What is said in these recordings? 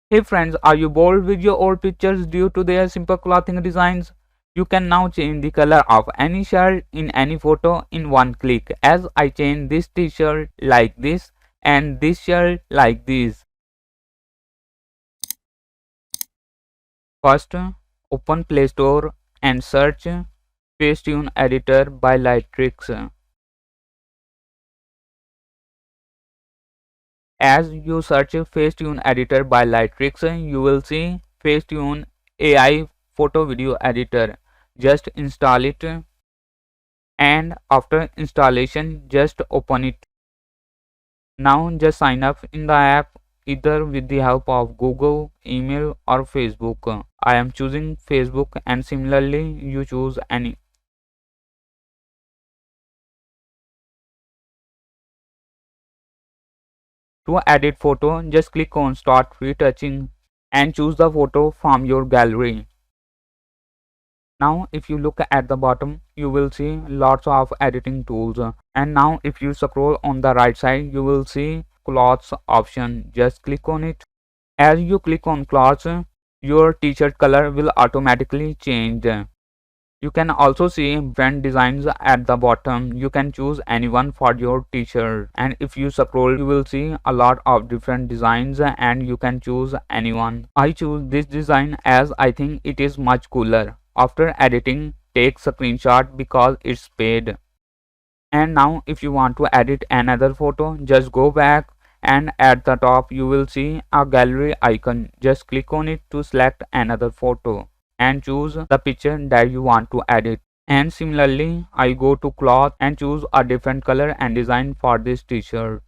Hey friends, are you bored with your old pictures due to their simple clothing designs? You can now change the color of any shirt in any photo in one click, as I change this t-shirt like this and this shirt like this. First, open Play Store and search Facetune Editor by Lightrix. As you search Facetune Editor by Lightrix, you will see Facetune AI Photo Video Editor. Just install it, and after installation just open it. Now just sign up in the app either with the help of Google, email or Facebook. I am choosing Facebook, and similarly you choose any. To edit photo, just click on start retouching and choose the photo from your gallery. Now if you look at the bottom, you will see lots of editing tools, and now if you scroll on the right side, you will see clothes option. Just click on it. As you click on clothes, your t-shirt color will automatically change. You can also see brand designs at the bottom. You can choose anyone for your t-shirt, and if you scroll you will see a lot of different designs and you can choose anyone. I choose this design as I think it is much cooler. After editing, take screenshot because it's paid. And now if you want to edit another photo, just go back and at the top you will see a gallery icon. Just click on it to select another photo and choose the picture that you want to edit. And similarly, I go to cloth and choose a different color and design for this t-shirt.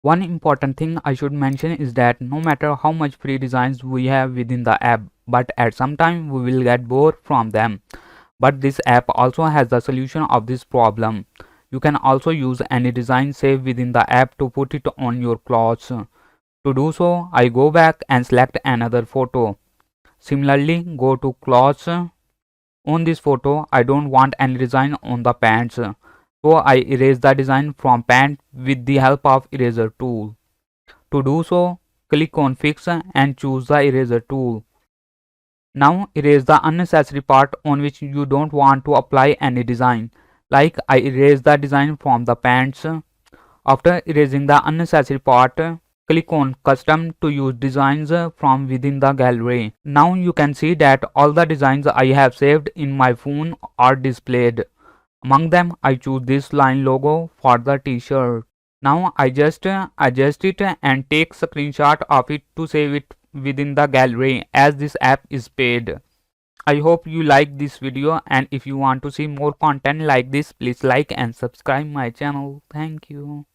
One important thing I should mention is that no matter how much free designs we have within the app, but at some time we will get bored from them. But this app also has the solution of this problem. You can also use any design saved within the app to put it on your clothes. To do so, I go back and select another photo. Similarly, go to clothes. On this photo, I don't want any design on the pants. So I erase the design from pant with the help of eraser tool. To do so, click on fix and choose the eraser tool. Now erase the unnecessary part on which you don't want to apply any design. Like I erase the design from the pants. After erasing the unnecessary part, click on custom to use designs from within the gallery. Now you can see that all the designs I have saved in my phone are displayed. Among them, I choose this line logo for the t-shirt. Now I just adjust it and take screenshot of it to save it within the gallery, as this app is paid. I hope you like this video, and if you want to see more content like this, please like and subscribe my channel. Thank you.